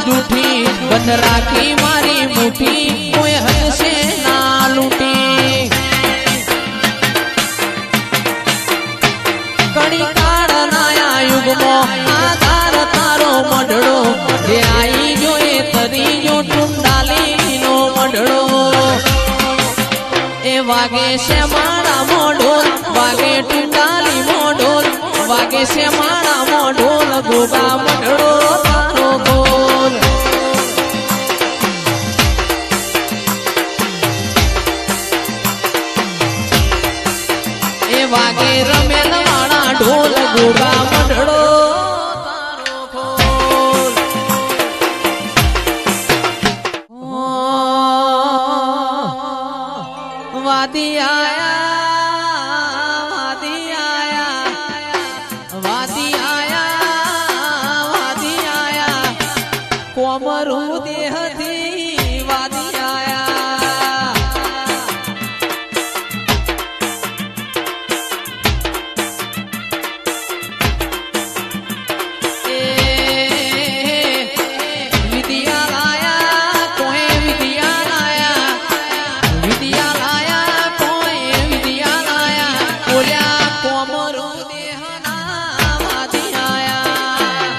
જૂઠી બંધ રાખી મારી મુઠી કોઈ હશે ના લૂંટી કડી કાળ નાયા યુગમાં આધાર તારો મઢડો જે આઈ જોએ તરી જો ટુંડાલી નો મઢડો એ વાગે છે મારા મોઢોલ વાગે ટુંડાલી મોઢોલ વાગે છે મારા મોઢોલ ગોગા મઢડો તારો ગોલ એ વાગે રમેલ વાળા ઢોલ ગોગા મઢડો તારો ગોલ વાદી આયા કોમરું દેહથી વાદી આયા વિદ્યા લાયા કોઈ વિદ્યા લાયા વિદ્યા લાયા કોઈ વિદ્યા લાયા બોલ્યા કોમરું દેહના વાદી આયા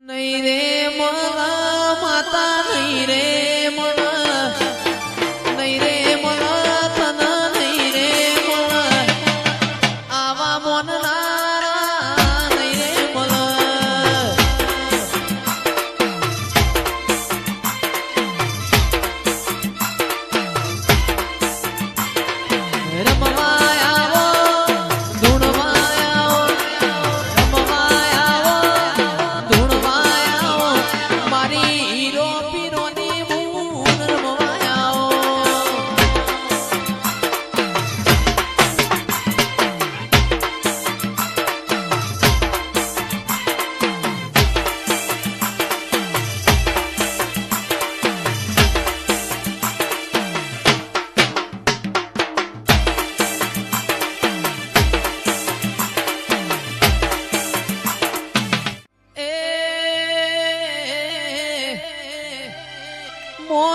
નહીં રે મલા માતા નહીં રે મલા નહીં રે મલા તન નહીં રે મલા આવા મોનનારા નહીં રે મલા રમવા આવો ધૂણવા આવો રમવા આવો ધૂણવા આવો મારી હીરો પીરોની મૂન રમવા આવો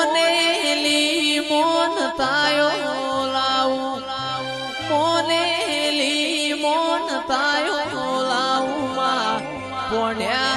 મોનેલી મોન તાયો લાવું મોનેલી મોન તાયો લાવું માં પોણ્યા